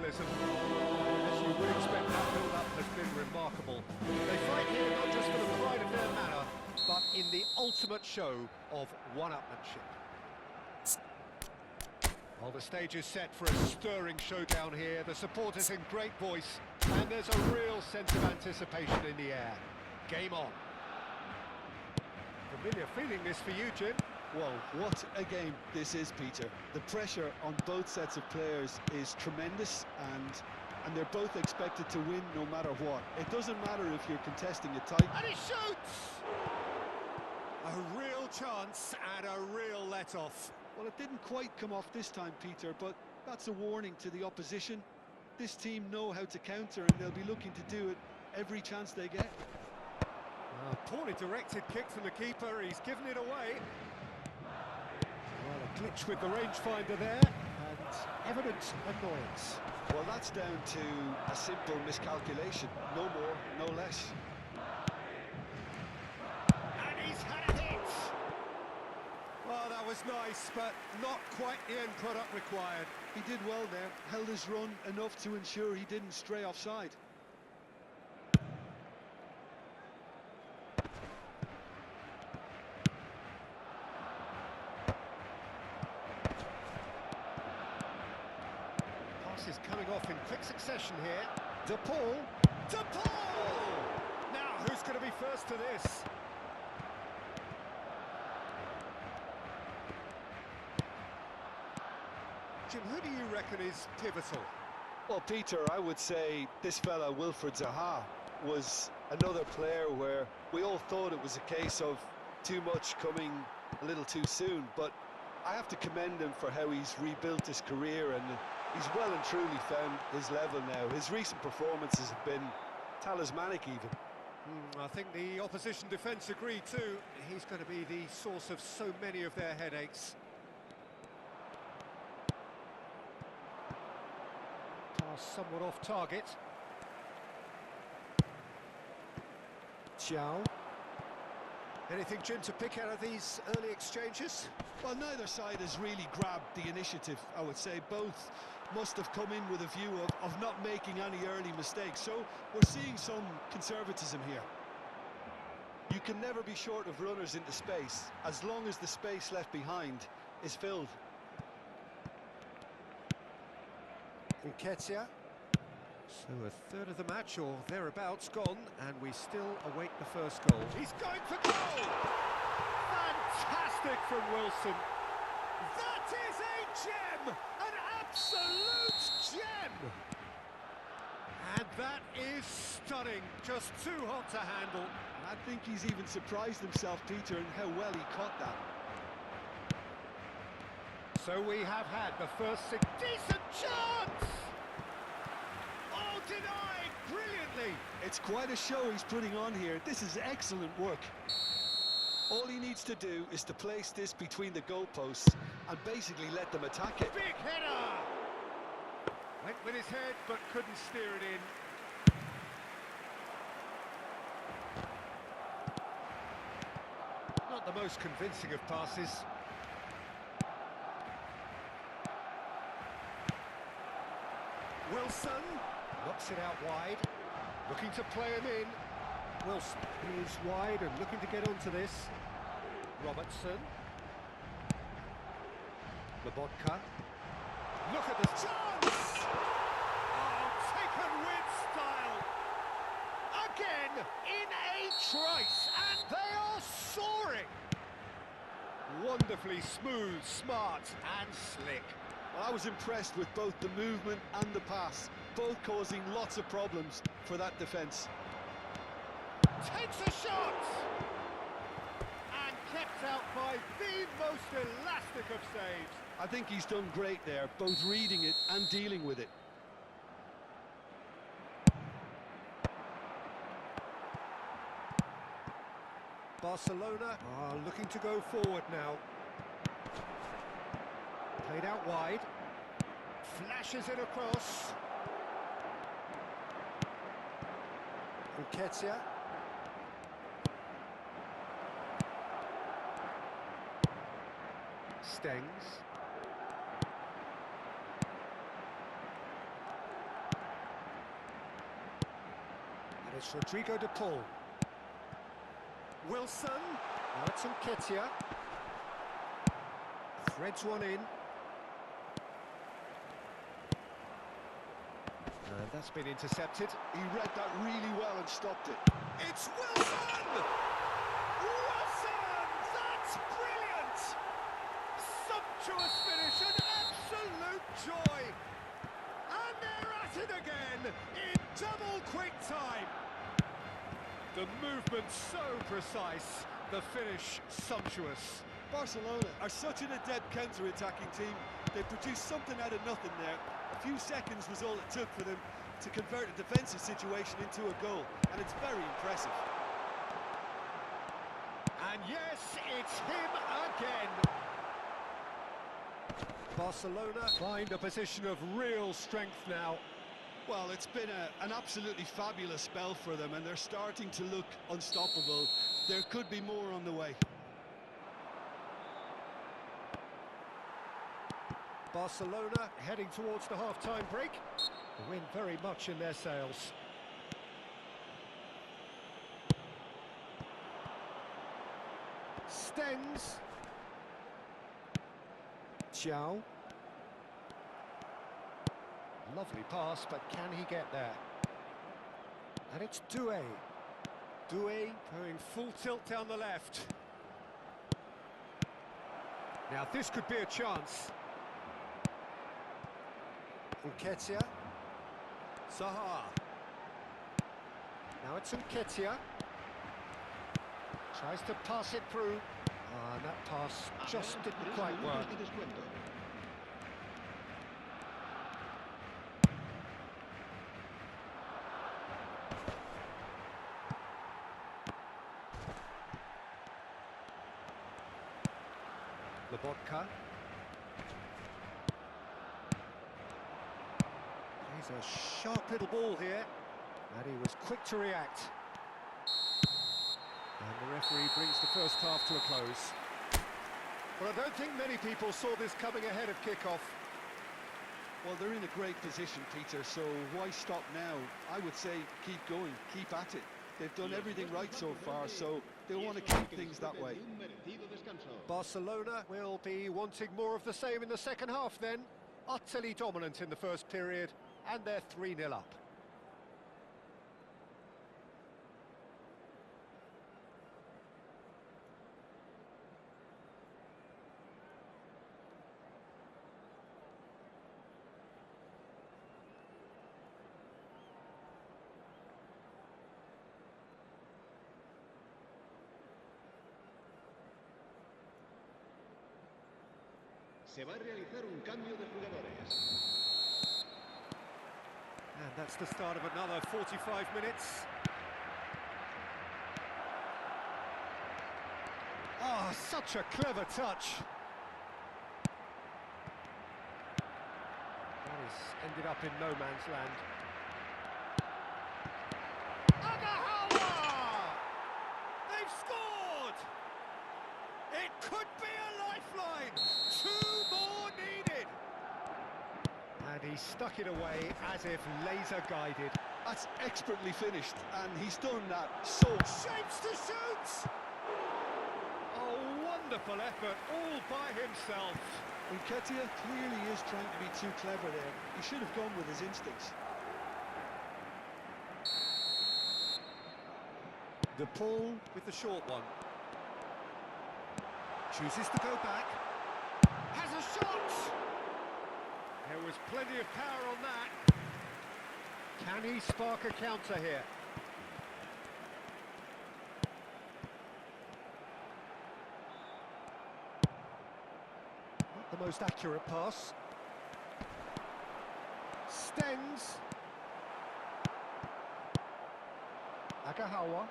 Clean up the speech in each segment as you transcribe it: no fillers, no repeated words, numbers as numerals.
realism. As you would expect, that build-up has been remarkable. They fight here not just for the pride of their manner, but in the ultimate show of one-upmanship. Well, the stage is set for a stirring showdown here. The supporters in great voice, and there's a real sense of anticipation in the air. Game on. Familiar feeling this for you, Jim? Well, what a game this is, Peter. The pressure on both sets of players is tremendous, and they're both expected to win no matter what. It doesn't matter if you're contesting it tight. And he shoots! A real chance and a real let-off. Well, it didn't quite come off this time, Peter, but that's a warning to the opposition. This team know how to counter, and they'll be looking to do it every chance they get. Poorly directed kick from the keeper, he's given it away. Well, a glitch with the rangefinder there, and evident annoyance. Well, that's down to a simple miscalculation, no more, no less. And he's had a hit! Well, that was nice, but not quite the end product required. He did well there, held his run enough to ensure he didn't stray offside. Is coming off in quick succession here. De Paul! Now, who's going to be first to this? Jim, who do you reckon is pivotal? Well, Peter, I would say this fella, Wilfried Zaha, was another player where we all thought it was a case of too much coming a little too soon, but I have to commend him for how he's rebuilt his career, and he's well and truly found his level now. His recent performances have been talismanic even. I think the opposition defence agree too. He's going to be the source of so many of their headaches. Pass somewhat off target. Xiao. Anything, Jim, to pick out of these early exchanges? Well, neither side has really grabbed the initiative, I would say. Both must have come in with a view of not making any early mistakes. So we're seeing some conservatism here. You can never be short of runners into space, as long as the space left behind is filled. Nketiah. So a third of the match, or thereabouts, gone, and we still await the first goal. He's going for goal! Fantastic from Wilson. That is a gem! An absolute gem! And that is stunning. Just too hot to handle. I think he's even surprised himself, Peter, in how well he caught that. So we have had the first decent chance! Oh, denied brilliantly! It's quite a show he's putting on here. This is excellent work. All he needs to do is to place this between the goalposts and basically let them attack it. Big header! Went with his head, but couldn't steer it in. Not the most convincing of passes. Wilson knocks it out wide, looking to play him in. Wilson is wide and looking to get onto this. Robertson. Lobotka. Look at the chance! Oh, taken with style. Again, in a trice, and they are soaring. Wonderfully smooth, smart and slick. Well, I was impressed with both the movement and the pass, both causing lots of problems for that defence. Takes a shot! And kept out by the most elastic of saves. I think he's done great there, both reading it and dealing with it. Barcelona are looking to go forward now. Played out wide. Flashes it across. Nketiah. Stengs. And it's Rodrigo de Paul. Wilson. Now it's Nketiah. Threads one in. And that's been intercepted. He read that really well and stopped it. It's Wilson! Wilson! That's brilliant! Sumptuous finish, an absolute joy! And they're at it again in double quick time. The movement so precise, the finish sumptuous. Barcelona are such an adept counter-attacking team. They produced something out of nothing there. A few seconds was all it took for them to convert a defensive situation into a goal, and it's very impressive. And yes, it's him again. Barcelona find a position of real strength now. Well, it's been an absolutely fabulous spell for them, and they're starting to look unstoppable. There could be more on the way. Barcelona heading towards the half-time break. The wind very much in their sails. Stengs. Zhao. Lovely pass, but can he get there? And it's Doué. Doué going full tilt down the left. Now this could be a chance. Nketiah. Zaha. Now it's Nketiah. Tries to pass it through. And that pass just didn't quite work. Lobotka. He's a sharp little ball here, and he was quick to react. And the referee brings the first half to a close. Well, I don't think many people saw this coming ahead of kick-off. Well, they're in a great position, Peter, so why stop now? I would say keep going, keep at it. They've done everything right so far, so they want to keep things that way. Barcelona will be wanting more of the same in the second half then. Utterly dominant in the first period, and they're 3-0 up. Se va a realizar un cambio de jugadores. And that's the start of another 45 minutes. Oh, such a clever touch. That has ended up in no man's land. Agahawa! They've scored! It could be a lifeline. 2 more needed. And he stuck it away as if laser-guided. That's expertly finished, and he's done that so... Shapes to shoot! A wonderful effort, all by himself. Nketiah clearly is trying to be too clever there. He should have gone with his instincts. De Paul with the short one. Chooses to go back. Has a shot! There was plenty of power on that. Can he spark a counter here? Not the most accurate pass. Stengs. Agahawa.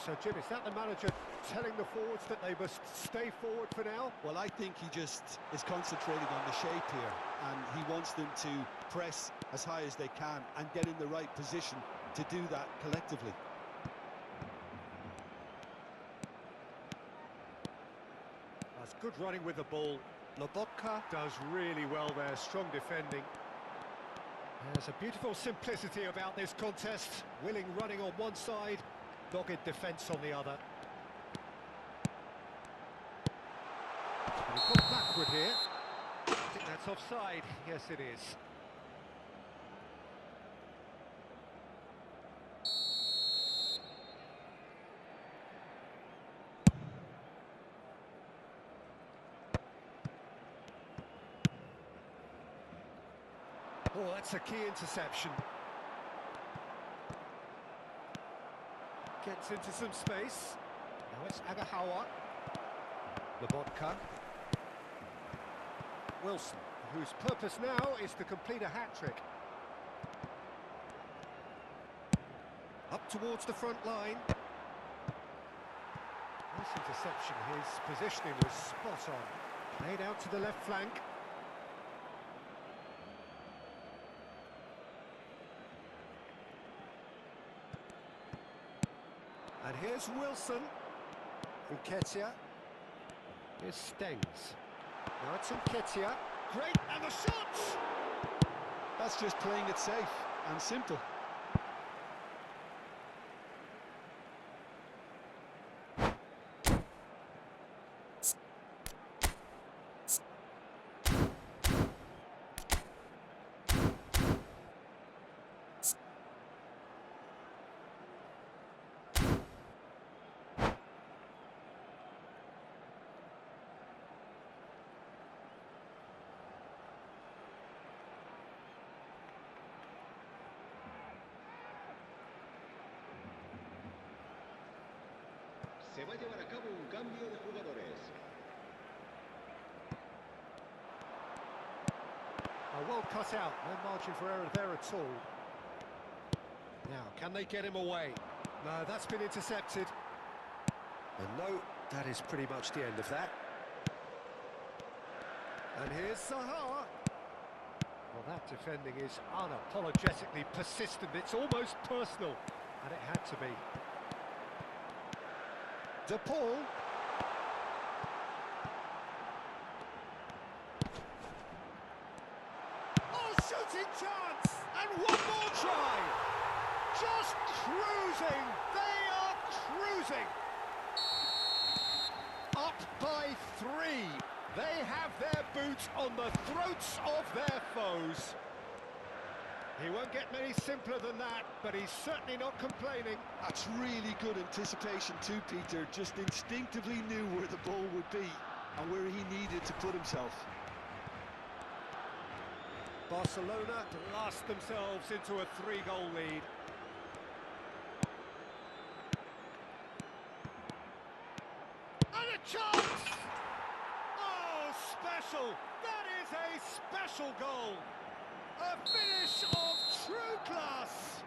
So, Jim, is that the manager telling the forwards that they must stay forward for now? Well, I think he just is concentrating on the shape here, and he wants them to press as high as they can and get in the right position to do that collectively. That's good running with the ball. Lobotka does really well there, strong defending. There's a beautiful simplicity about this contest. Willing running on one side, dogged defence on the other. And he's gone backward here. I think that's offside. Yes, it is. Oh, that's a key interception. Gets into some space. Now it's Agahawa. Lobotka. Wilson, whose purpose now is to complete a hat-trick. Up towards the front line. Nice interception. His positioning was spot on. Laid out to the left flank. And here's Wilson. Nketiah. Here's Stengs. Now it's Nketiah. Great, and the shots! That's just playing it safe and simple. Se va a llevar a cabo un cambio de jugadores. Well cut out, no margin for error there at all. Now, can they get him away? No, that's been intercepted. And no, that is pretty much the end of that. And here's Zaha. Well, that defending is unapologetically persistent. It's almost personal, and it had to be. De Paul. Oh, shooting chance! And one more try! Just cruising! They are cruising! Up by 3. They have their boots on the throats of their foes. He won't get many simpler than that, but he's certainly not complaining. That's really good anticipation too, Peter. Just instinctively knew where the ball would be and where he needed to put himself. Barcelona blast themselves into a 3-goal lead. And a chance! Oh, special! That is a special goal! A finish of true class!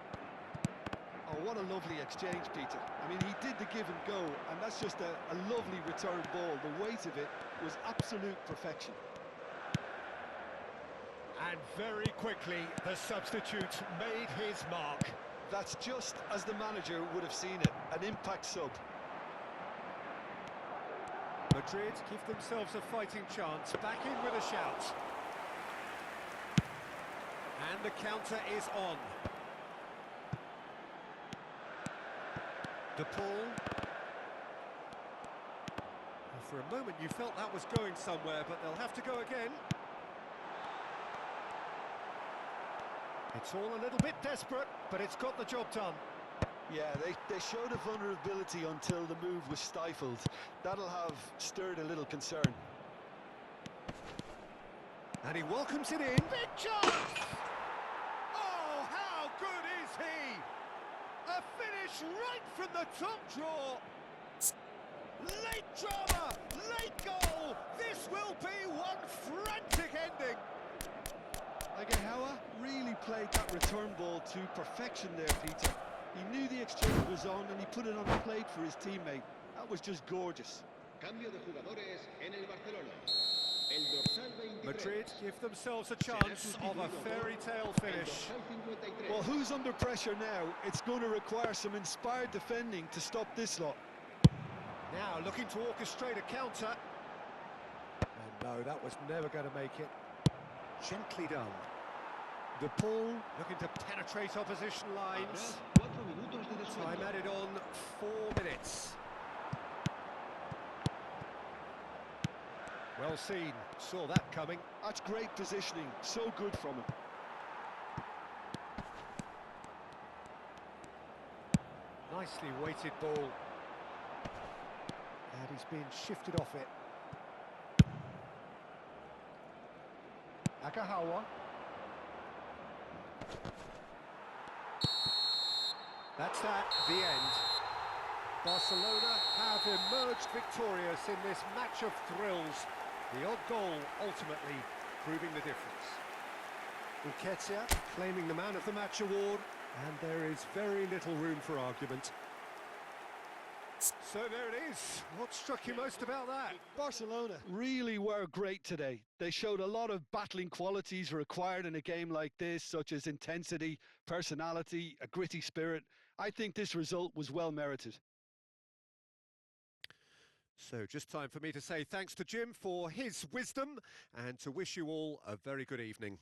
Oh, what a lovely exchange, Peter. I mean, he did the give and go, and that's just a lovely return ball. The weight of it was absolute perfection. And very quickly, the substitute made his mark. That's just as the manager would have seen it, an impact sub. Madrid give themselves a fighting chance, back in with a shout. And the counter is on. De Paul. And for a moment you felt that was going somewhere, but they'll have to go again. It's all a little bit desperate, but it's got the job done. Yeah, they showed a vulnerability until the move was stifled. That'll have stirred a little concern. And he welcomes it in. Big chance! Oh, how good is he? A finish right from the top draw. Late drama, late goal. This will be one frantic ending. Agahawa really played that return ball to perfection there, Peter. He knew the exchange was on and he put it on the plate for his teammate. That was just gorgeous. Cambio de jugadores en el Barcelona. El dorsal 23. Madrid give themselves a chance of a fairy tale finish. Well, who's under pressure now? It's going to require some inspired defending to stop this lot. Now looking to orchestrate a counter. No, that was never going to make it. Gently done. De Paul looking to penetrate opposition lines. Habrá 4 minutos de Time descuento. added on 4 minutes. Well seen, saw that coming. That's great positioning, so good from him. Nicely weighted ball. And he's been shifted off it. Akahawa. That's that, the end. Barcelona have emerged victorious in this match of thrills. The odd goal ultimately proving the difference. Nketiah claiming the Man of the Match award, and there is very little room for argument. So there it is. What struck you most about that? Barcelona really were great today. They showed a lot of battling qualities required in a game like this, such as intensity, personality, a gritty spirit. I think this result was well merited. So just time for me to say thanks to Jim for his wisdom and to wish you all a very good evening.